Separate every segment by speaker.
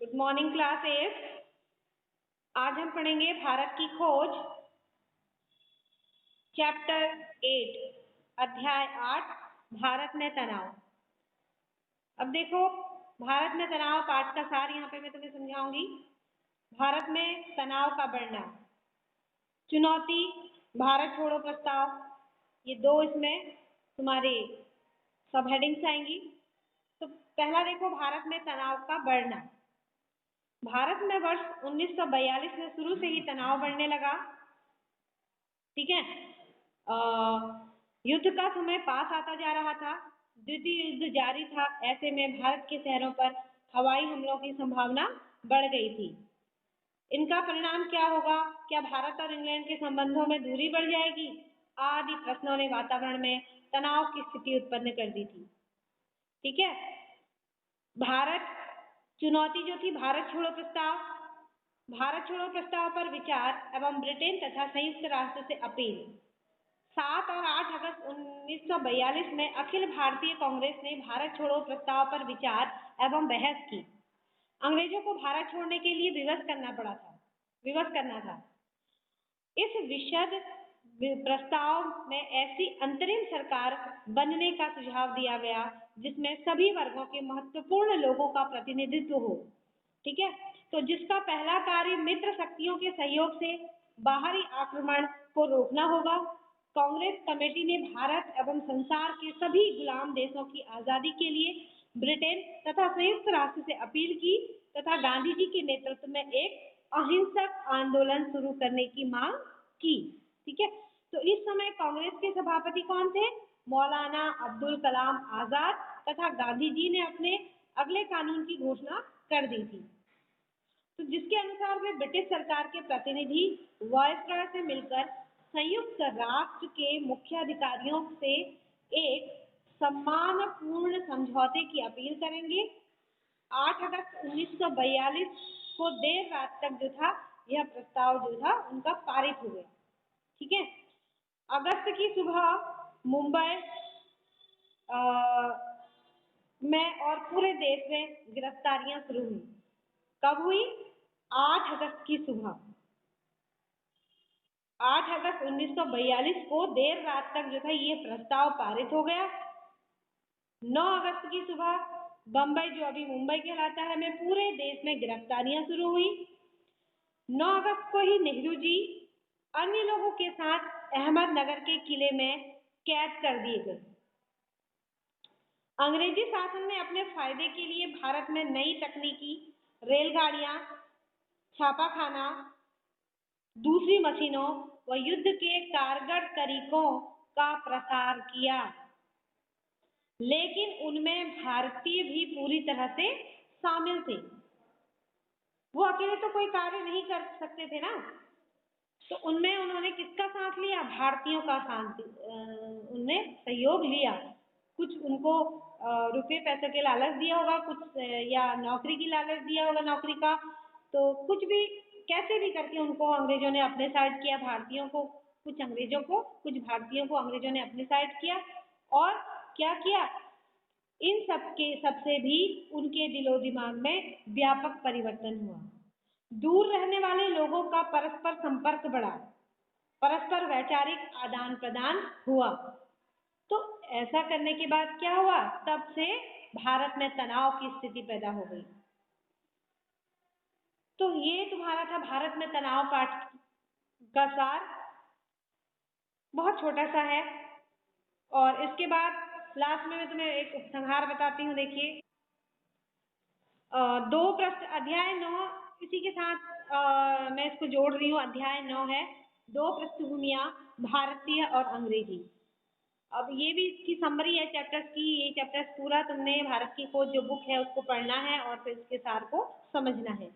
Speaker 1: Good morning class 8। आज हम पढ़ेंगे भारत की खोज, चैप्टर 8, अध्याय 8, भारत में तनाव। अब देखो, भारत में तनाव पाठ का सार यहाँ पे मैं तुम्हें समझाऊंगी। भारत में तनाव का बढ़ना, चुनौती, भारत छोड़ो प्रस्ताव, ये दो इसमें तुम्हारे सब हेडिंग्स आएंगी। तो पहला देखो, भारत में तनाव का बढ़ना। भारत में वर्ष 1942 में शुरू से ही तनाव बढ़ने लगा। ठीक है, युद्ध का समय पास आता जा रहा था, द्वितीय युद्ध जारी था। ऐसे में भारत के शहरों पर हवाई हमलों की संभावना बढ़ गई थी। इनका परिणाम क्या होगा? क्या भारत और इंग्लैंड के संबंधों में दूरी बढ़ जाएगी? आदि प्रश्नों ने वातावरण में तनाव की स्थिति उत्पन्न कर दी थी। ठीक है, भारत चुनौती जो थी, भारत छोड़ो प्रस्ताव। भारत छोड़ो प्रस्ताव पर विचार एवं ब्रिटेन तथा संयुक्त राष्ट्र से अपील। 7 और 8 अगस्त 1942 में अखिल भारतीय कांग्रेस ने भारत छोड़ो प्रस्ताव पर विचार एवं बहस की। अंग्रेजों को भारत छोड़ने के लिए विवश करना था। इस विशद प्रस्ताव में ऐसी अंतरिम सरकार बनने का सुझाव दिया गया जिसमें सभी वर्गों के महत्वपूर्ण लोगों का प्रतिनिधित्व हो। ठीक है, तो जिसका पहला कार्य मित्र शक्तियों के सहयोग से बाहरी आक्रमण को रोकना होगा। कांग्रेस कमेटी ने भारत एवं संसार के सभी गुलाम देशों की आजादी के लिए ब्रिटेन तथा संयुक्त राष्ट्र से अपील की तथा गांधी जी के नेतृत्व में एक अहिंसक आंदोलन शुरू करने की मांग की। ठीक है, तो इस समय कांग्रेस के सभापति कौन थे? मौलाना अब्दुल कलाम आजाद तथा गांधी जी ने अपने अगले कानून की घोषणा कर दी थी। तो जिसके अनुसार वे ब्रिटिश सरकार के प्रतिनिधि वायसरॉय से मिलकर संयुक्त राष्ट्र के मुख्याधिकारियों से एक सम्मानपूर्ण समझौते की अपील करेंगे। 8 अगस्त 1942 को देर रात तक जो था यह प्रस्ताव जो था उनका पारित हो गया। ठीक है, अगस्त की सुबह मुंबई में और पूरे देश में गिरफ्तारियां शुरू हुई। कब हुई? 8 अगस्त की सुबह। 8 अगस्त 1942 को देर रात तक जो था ये प्रस्ताव पारित हो गया। 9 अगस्त की सुबह बम्बई, जो अभी मुंबई कहलाता है, में पूरे देश में गिरफ्तारियां शुरू हुई। 9 अगस्त को ही नेहरू जी अन्य लोगों के साथ अहमदनगर के किले में कैद कर दिए गए। अंग्रेजी शासन ने अपने फायदे के लिए भारत में नई तकनीकी, रेलगाड़ियां, छापाखाना, दूसरी मशीनों व युद्ध के कारगर तरीकों का प्रसार किया, लेकिन उनमें भारतीय भी पूरी तरह से शामिल थे। वो अकेले तो कोई कार्य नहीं कर सकते थे ना, तो उनमें उन्होंने किसका साथ लिया? भारतीयों का साथ उनने सहयोग लिया। कुछ उनको रुपये पैसे के लालच दिया होगा, कुछ या नौकरी की लालच दिया होगा, नौकरी का। तो कुछ भी कैसे भी करके उनको अंग्रेजों ने अपने साइड किया। भारतीयों को कुछ अंग्रेजों को, कुछ भारतीयों को अंग्रेजों ने अपने साइड किया। और क्या किया? इन सबसे भी उनके दिलो दिमाग में व्यापक परिवर्तन हुआ। दूर रहने वाले लोगों का परस्पर संपर्क बढ़ा, परस्पर वैचारिक आदान प्रदान हुआ। तो ऐसा करने के बाद क्या हुआ? तब से भारत में तनाव की स्थिति पैदा हो गई। तो ये तुम्हारा था भारत में तनाव पाठ का सार। बहुत छोटा सा है। और इसके बाद लास्ट में मैं तुम्हें एक उपसंहार बताती हूँ। देखिए, 2 पृष्ठ, अध्याय 9, इसी के साथ मैं इसको जोड़ रही हूँ। अध्याय 9 है 2 पृष्ठभूमियां, भारतीय और अंग्रेजी। अब ये भी इसकी समरी है चैप्टर्स की। ये चैप्टर्स पूरा तुमने भारत की खोज जो बुक है उसको पढ़ना है और फिर इसके सार को समझना है।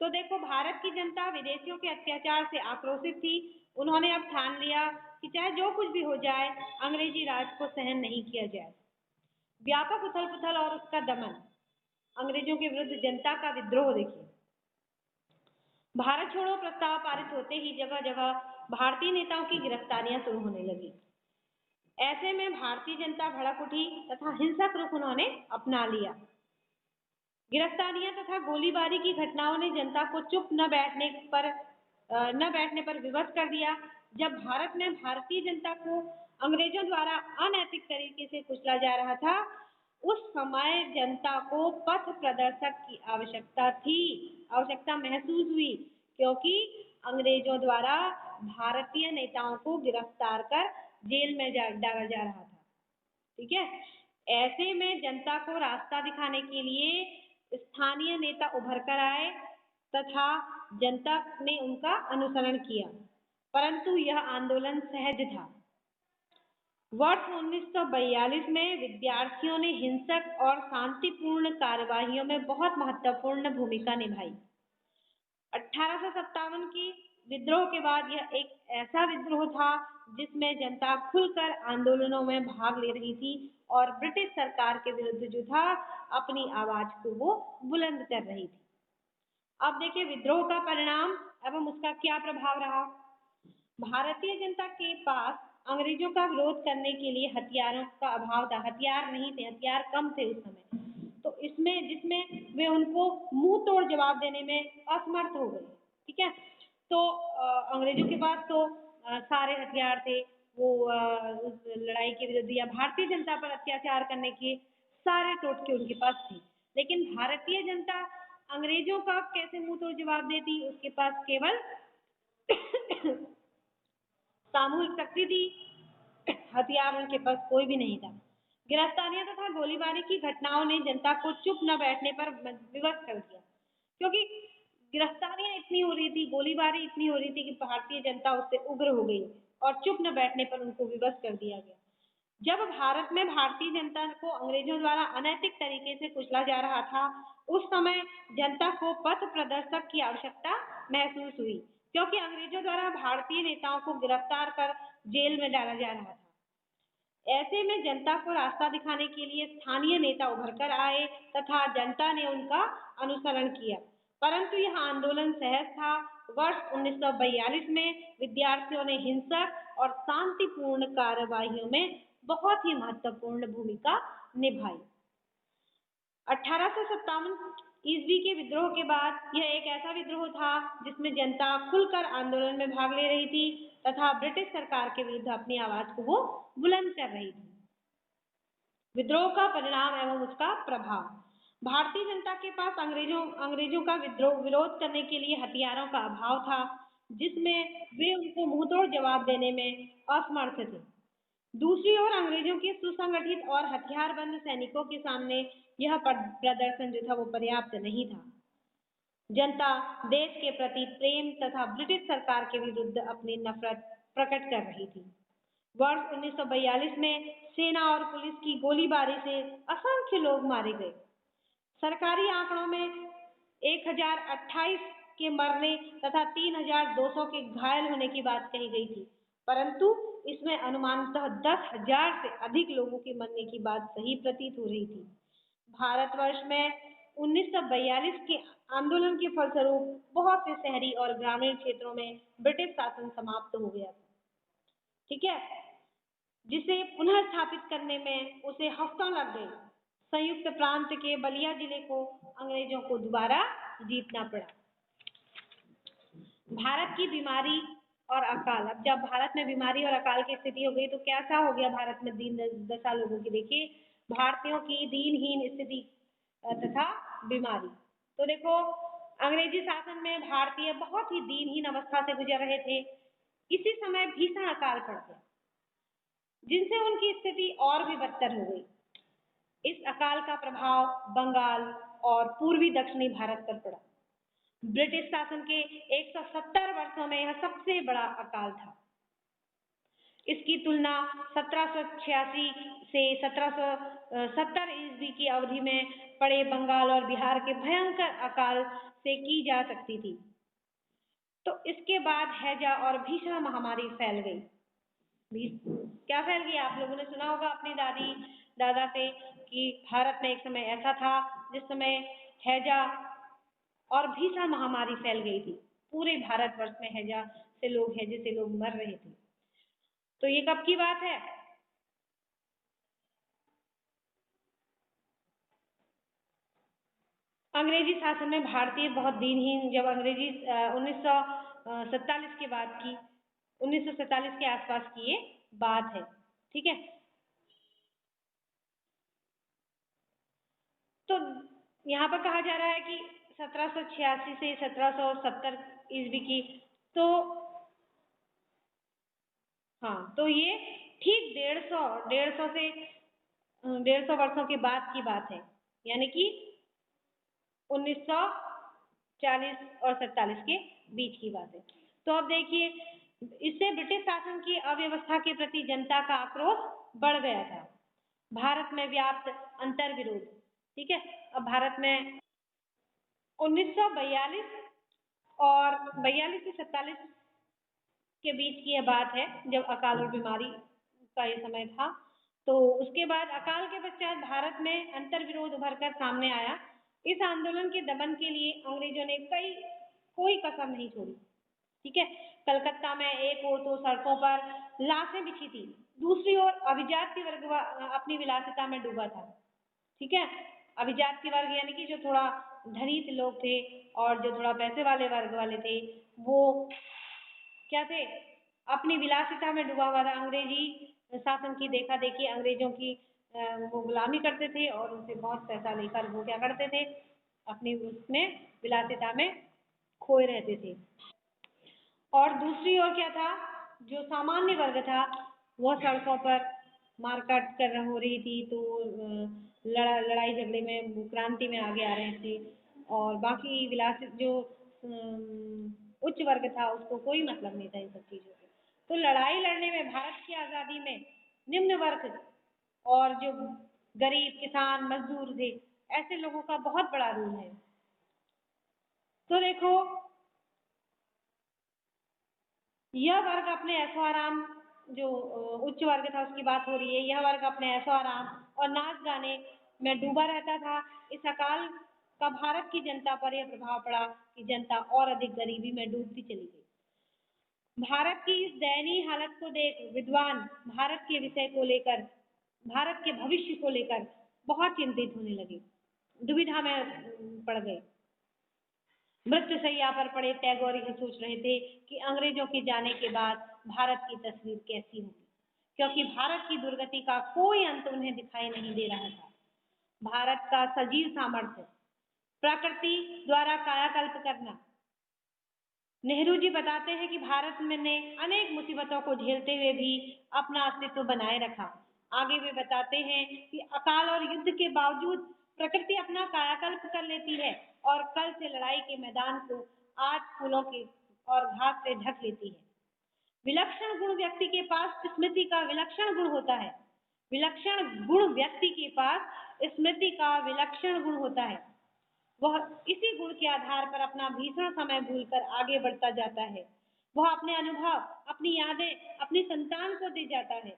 Speaker 1: तो देखो, भारत की जनता विदेशियों के अत्याचार से आक्रोशित थी। उन्होंने अब ठान लिया कि चाहे जो कुछ भी हो जाए, अंग्रेजी राज को सहन नहीं किया जाए। व्यापक उथल पुथल और उसका दमन, अंग्रेजों के विरुद्ध जनता का विद्रोह। देखिए, भारत छोड़ो प्रस्ताव पारित होते ही जगह जगह भारतीय नेताओं की गिरफ्तारियां शुरू होने लगी। ऐसे में भारतीय जनता भड़क उठी तथा हिंसक रुख उन्होंने अपना लिया। गिरफ्तारियां तथा गोलीबारी की घटनाओं ने जनता को चुप न बैठने पर विवश कर दिया। जब भारत में भारतीय जनता को अंग्रेजों द्वारा अनैतिक तरीके से कुचला जा रहा था, उस समय जनता को पथ प्रदर्शक की आवश्यकता महसूस हुई, क्योंकि अंग्रेजों द्वारा भारतीय नेताओं को गिरफ्तार कर जेल में डाला जा रहा था। ठीक है, ऐसे में जनता को रास्ता दिखाने के लिए स्थानीय नेता उभर कर आए तथा जनता ने उनका अनुसरण किया, परंतु यह आंदोलन सहज था। वर्ष 1942 में विद्यार्थियों ने हिंसक और शांतिपूर्ण कार्यवाहियों में बहुत महत्वपूर्ण भूमिका निभाई। 1857 की विद्रोह के बाद यह एक ऐसा विद्रोह था जिसमें जनता खुलकर आंदोलनों में भाग ले रही थी और ब्रिटिश सरकार के विरुद्ध जो था अपनी आवाज को वो बुलंद कर रही थी। अब देखिए विद्रोह का परिणाम एवं उसका क्या प्रभाव रहा। भारतीय जनता के पास अंग्रेजों का विरोध करने के लिए हथियारों का अभाव था। हथियार नहीं थे, हथियार कम थे उस समय, तो जिसमें वे उनको मुंह तोड़ जवाब देने में असमर्थ हो गए। ठीक है, तो अंग्रेजों के पास तो सारे हथियार थे, वो उस लड़ाई के विरुद्ध या भारतीय जनता पर अत्याचार करने के सारे टोटके उनके पास थे, लेकिन भारतीय जनता अंग्रेजों का कैसे मुंह तोड़ जवाब देती। उसके पास केवल सामूहिक शक्ति थी, हथियार उनके पास कोई भी नहीं था। गिरफ्तारियां तथा गोलीबारी की घटनाओं ने जनता को चुप न बैठने पर विवश कर दिया, क्योंकि गिरफ्तारियां इतनी हो रही थी, गोलीबारी इतनी हो रही थी कि भारतीय जनता उससे उग्र हो गई और चुप न बैठने पर उनको विवश कर दिया गया। जब भारत में भारतीय जनता को अंग्रेजों द्वारा अनैतिक तरीके से कुचला जा रहा था, उस समय जनता को पथ प्रदर्शक की आवश्यकता महसूस हुई, क्योंकि अंग्रेजों द्वारा भारतीय नेताओं को गिरफ्तार कर जेल में डाला जा रहा था। ऐसे में जनता को रास्ता दिखाने के लिए स्थानीय नेता उभर कर आए तथा जनता ने उनका अनुसरण किया, परंतु यह आंदोलन सहज था। वर्ष 1942 में विद्यार्थियों ने हिंसक और शांतिपूर्ण कार्यवाहियों में बहुत ही महत्वपूर्ण भूमिका निभाई। 1857 ईस्वी के विद्रोह के बाद यह एक ऐसा विद्रोह था जिसमें जनता खुलकर आंदोलन में भाग ले रही थी तथा ब्रिटिश सरकार के विरुद्ध अपनी आवाज को वो बुलंद कर रही थी। विद्रोह का परिणाम एवं उसका प्रभाव। भारतीय जनता के पास अंग्रेजों का विरोध करने के लिए हथियारों का अभाव था, जिसमें वे उनको मुंहतोड़ जवाब देने में असमर्थ थे। दूसरी ओर अंग्रेजों के सुसंगठित और हथियारबंद सैनिकों के सामने यह प्रदर्शन जो था वो पर्याप्त नहीं था। जनता देश के प्रति प्रेम तथा ब्रिटिश सरकार के विरुद्ध अपनी नफरत प्रकट कर रही थी। वर्ष 1942 में सेना और पुलिस की गोलीबारी से असंख्य लोग मारे गए। सरकारी आंकड़ों में 1028 के मरने तथा 3200 के घायल होने की बात कही गई थी, परंतु इसमें अनुमानतः 10,000 से अधिक लोगों के मरने की बात सही प्रतीत हो रही थी। भारतवर्ष में 1942 के आंदोलन के फलस्वरूप बहुत से शहरी और ग्रामीण क्षेत्रों में ब्रिटिश शासन समाप्त हो गया था। ठीक है, जिसे पुनः स्थापित करने में उसे हफ्तों लग गए। संयुक्त प्रांत के बलिया जिले को अंग्रेजों को दोबारा जीतना पड़ा। भारत की बीमारी और अकाल। अब जब भारत में बीमारी और अकाल की स्थिति हो गई तो कैसा हो गया भारत में दीन दशा लोगों की। देखिए भारतीयों की दीनहीन स्थिति तथा बीमारी। तो देखो अंग्रेजी शासन में भारतीय बहुत ही दीनहीन अवस्था से गुजर रहे थे। इसी समय भीषण अकाल पड़ गया, जिनसे उनकी स्थिति और भी बदतर हो गई। इस अकाल का प्रभाव बंगाल और पूर्वी दक्षिणी भारत पर पड़ा। ब्रिटिश शासन के 170 वर्षों में यह सबसे बड़ा अकाल था। इसकी तुलना 1786 से 1770 ईस्वी की अवधि में पड़े बंगाल और बिहार के भयंकर अकाल से की जा सकती थी। तो इसके बाद हैजा और भीषण महामारी फैल गई। क्या फैल गई? आप लोगों ने सुना होगा अपनी दादी दादा से कि भारत में एक समय ऐसा था जिस समय हैजा और भीषण महामारी फैल गई थी। पूरे भारतवर्ष में हैजे से लोग मर रहे थे। तो ये कब की बात है? अंग्रेजी शासन में भारतीय बहुत दिनहीन, जब अंग्रेजी 1947 के बाद की, 1947 के आसपास की ये बात है। ठीक है, तो यहाँ पर कहा जा रहा है कि 1786 से 1770 ईस्वी की, तो हाँ, तो ये ठीक 150 से 150 वर्षों के बाद की बात है, यानी कि 1940 और 47 के बीच की बात है। तो अब देखिए, इससे ब्रिटिश शासन की अव्यवस्था के प्रति जनता का आक्रोश बढ़ गया था। भारत में व्याप्त अंतर विरोध। ठीक है, अब भारत में 1942 और 42 से 47 के बीच की यह बात है, जब अकाल और बीमारी का ये समय था। तो उसके बाद अकाल के पश्चात भारत में अंतर विरोध उभर कर सामने आया। इस आंदोलन के दमन के लिए अंग्रेजों ने कोई कसर नहीं छोड़ी। ठीक है, कलकत्ता में एक ओर तो सड़कों पर लाशें बिछी थी, दूसरी ओर अभिजात्य वर्ग अपनी विलासिता में डूबा था। ठीक है, अभिजात्य वर्ग यानी कि जो थोड़ा धनिक लोग थे और जो थोड़ा पैसे वाले वर्ग वाले थे, वो क्या थे, अपनी विलासिता में डूबा हुआ था। अंग्रेजी शासन की देखा देखी, अंग्रेजों की वो गुलामी करते थे और उनसे बहुत पैसा लेकर वो क्या करते थे, अपनी उसमें विलासिता में खोए रहते थे। और दूसरी ओर क्या था, जो सामान्य वर्ग था वह सड़कों पर मारकाट हो रही थी, तो लड़ाई झगड़े में क्रांति में आगे आ रहे थे। और बाकी विलासित जो उच्च वर्ग था उसको कोई मतलब नहीं था इन सब चीजों से। तो लड़ाई लड़ने में, भारत की आजादी में निम्न वर्ग और जो गरीब किसान मजदूर थे, ऐसे लोगों का बहुत बड़ा रोल है। तो देखो, यह वर्ग अपने ऐशो आराम, जो उच्च वर्ग था उसकी बात हो रही है, यह वर्ग अपने ऐशो आराम और नाच गाने में डूबा रहता था। इस अकाल का भारत की जनता पर यह प्रभाव पड़ा कि जनता और अधिक गरीबी में डूबती चली गई। भारत की इस दयनीय हालत को देख विद्वान भारत के विषय को लेकर, भारत के भविष्य को लेकर बहुत चिंतित होने लगे, दुविधा में पड़ गए। मृत्युशैया पर पड़े टैगोर यह सोच रहे थे कि अंग्रेजों के जाने के बाद भारत की तस्वीर कैसी होगी, क्योंकि भारत की दुर्गति का कोई अंत उन्हें दिखाई नहीं दे रहा था। भारत का सजीव सामर्थ्य, प्रकृति द्वारा कायाकल्प करना। नेहरू जी बताते हैं कि भारत में ने अनेक मुसीबतों को झेलते हुए भी अपना अस्तित्व बनाए रखा। आगे वे बताते हैं कि अकाल और युद्ध के बावजूद प्रकृति अपना कायाकल्प कर लेती है और कल से लड़ाई के मैदान को आज फूलों के और घास से ढक लेती है। विलक्षण गुण व्यक्ति के पास स्मृति का विलक्षण गुण होता है। विलक्षण गुण व्यक्ति के पास स्मृति का विलक्षण गुण होता है। वह इसी गुण के आधार पर अपना भीषण समय भूलकर आगे बढ़ता जाता है। वह अपने अनुभव, अपनी यादें अपनी संतान को दे जाता है।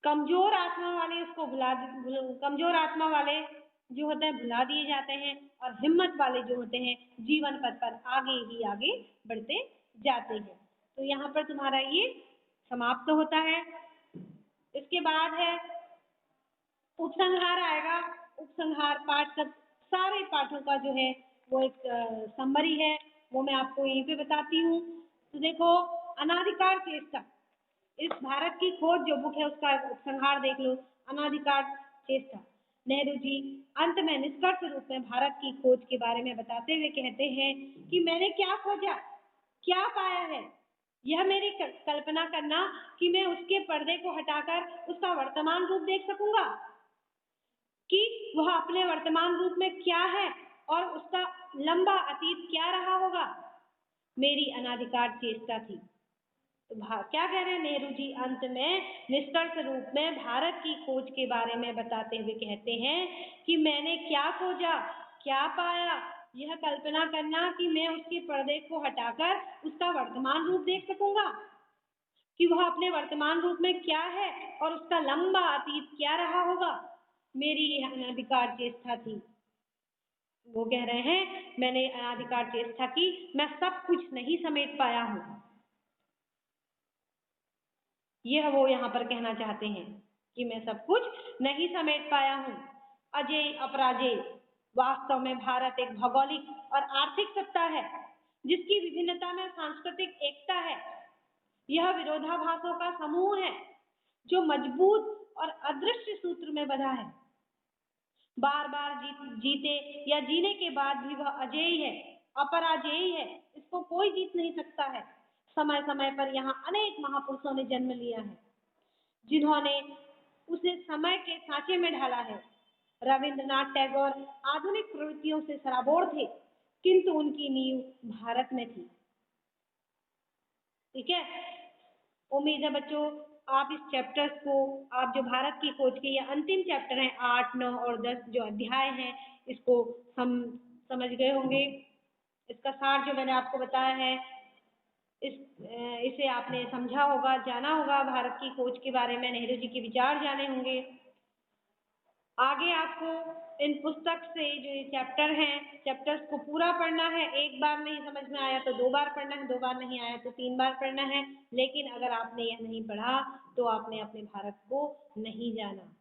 Speaker 1: कमजोर आत्मा वाले उसको कमजोर आत्मा वाले जो होते हैं भुला दिए जाते हैं, और हिम्मत वाले जो होते हैं जीवन पथ पर आगे ही आगे बढ़ते जाते हैं। तो यहाँ पर तुम्हारा ये समाप्त होता है। इसके बाद है उपसंहार आएगा। उपसंहार पाठ का, सारे पाठों का जो है वो एक समरी है, वो मैं आपको यहीं पे बताती हूँ। तो देखो, अनाधिकार चेष्टा, इस भारत की खोज जो बुक है उसका उपसंहार देख लो, अनाधिकार चेष्टा। नेहरू जी अंत में निष्कर्ष रूप में भारत की खोज के बारे में बताते हुए कहते हैं कि मैंने क्या खोजा, क्या पाया है, यह मेरी कल्पना करना कि मैं उसके पर्दे को हटाकर उसका वर्तमान रूप देख सकूंगा, कि वह अपने वर्तमान रूप में क्या है और उसका लंबा अतीत क्या रहा होगा, मेरी अनाधिकार चेष्टा थी। तो क्या कह रहे हैं नेहरू जी अंत में निष्कर्ष रूप में भारत की खोज के बारे में बताते हुए कहते हैं कि मैंने क्या खोजा, क्या पाया, यह कल्पना करना कि मैं उसके पर्दे को हटाकर उसका वर्तमान रूप देख सकूंगा, कि वह अपने वर्तमान रूप में क्या है और उसका लंबा अतीत क्या रहा होगा, मेरी यह अनाधिकार चेष्टा थी। वो कह रहे हैं मैंने अनाधिकार चेष्टा की, मैं सब कुछ नहीं समेट पाया हूं, यह वो यहाँ पर कहना चाहते हैं कि मैं सब कुछ नहीं समेट पाया हूं। अजेय अपराजेय। वास्तव में भारत एक भौगोलिक और आर्थिक सत्ता है जिसकी विभिन्नता में सांस्कृतिक एकता है। यह विरोधाभासों का समूह है जो मजबूत और अदृश्य सूत्र में बंधा है। बार बार जीते या जीने के बाद भी वह अजेय है, अपराजेय है। इसको कोई जीत नहीं सकता है। समय समय पर यहाँ अनेक महापुरुषों ने जन्म लिया है जिन्होंने उसे समय के सांचे में ढाला है। रविंद्रनाथ टैगोर आधुनिक प्रवृत्तियों से सराबोर थे, किंतु उनकी नींव भारत में थी। ठीक है, उम्मीद है बच्चों आप इस चैप्टर्स को, आप जो भारत की खोज के ये अंतिम चैप्टर हैं 8, 9 और 10 जो अध्याय हैं, इसको समझ गए होंगे। इसका सार जो मैंने आपको बताया है इसे आपने समझा होगा, जाना होगा। भारत की खोज के बारे में नेहरू जी के विचार जाने होंगे। आगे आपको इन पुस्तक से जो ये चैप्टर हैं, चैप्टर्स को पूरा पढ़ना है। एक बार नहीं समझ में आया तो 2 बार पढ़ना है, 2 बार नहीं आया तो 3 बार पढ़ना है। लेकिन अगर आपने यह नहीं पढ़ा तो आपने अपने भारत को नहीं जाना,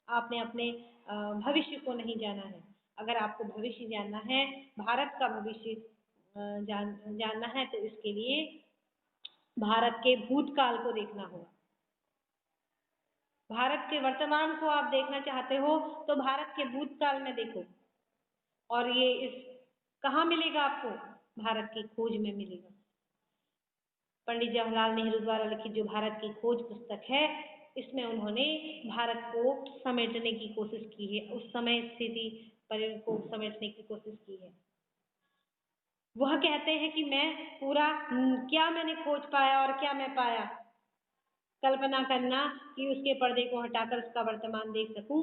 Speaker 1: आपने अपने भविष्य को नहीं जाना है। अगर आपको भविष्य जानना है, भारत का भविष्य जानना है तो इसके लिए भारत के भूतकाल को देखना होगा। भारत के वर्तमान को आप देखना चाहते हो तो भारत के भूतकाल में देखो। और ये इस कहाँ मिलेगा आपको? भारत की खोज में मिलेगा। पंडित जवाहरलाल नेहरू द्वारा लिखित जो भारत की खोज पुस्तक है, इसमें उन्होंने भारत को समेटने की कोशिश की है, उस समय स्थिति पर को समेटने की कोशिश की है। वह कहते हैं कि मैं पूरा क्या मैंने खोज पाया और क्या मैं पाया। कल्पना करना कि उसके पर्दे को हटाकर उसका वर्तमान देख सकूं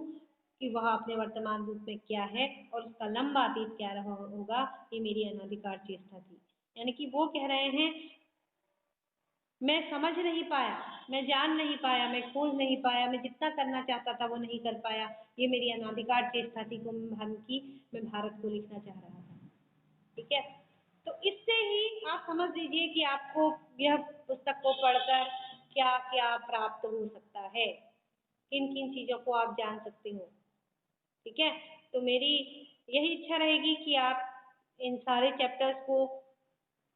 Speaker 1: कि वह अपने वर्तमान रूप में क्या है और उसका लंबा अतीत क्या रहा होगा, ये मेरी अनाधिकार चेष्टा थी। यानी कि वो कह रहे हैं मैं समझ नहीं पाया, मैं जान नहीं पाया, मैं खोज नहीं पाया, मैं जितना करना चाहता था वो नहीं कर पाया। ये मेरी अनाधिकार चेष्टा थी कि मैं भारत को लिखना चाह रहा था। ठीक है, तो इससे ही आप समझ लीजिए कि आपको यह पुस्तक को पढ़कर क्या क्या प्राप्त हो सकता है, किन किन चीजों को आप जान सकते हो। ठीक है, तो मेरी यही इच्छा रहेगी कि आप इन सारे चैप्टर्स को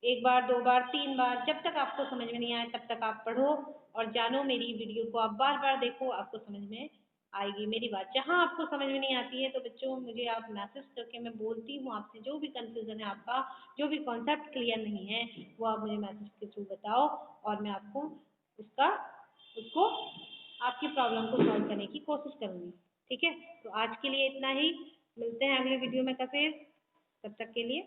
Speaker 1: 1 बार, 2 बार, 3 बार, जब तक आपको समझ में नहीं आए तब तक आप पढ़ो और जानो। मेरी वीडियो को आप बार बार देखो, आपको समझ में आएगी मेरी बात। जहाँ आपको समझ में नहीं आती है तो बच्चों मुझे आप मैसेज करके, मैं बोलती हूँ आपसे, जो भी कंफ्यूजन है आपका, जो भी कॉन्सेप्ट क्लियर नहीं है वो आप मुझे मैसेज के थ्रू बताओ और मैं आपको उसको आपकी प्रॉब्लम को सॉल्व करने की कोशिश करूँगी। ठीक है, तो आज के लिए इतना ही। मिलते हैं अगले वीडियो में फिर, तब तक के लिए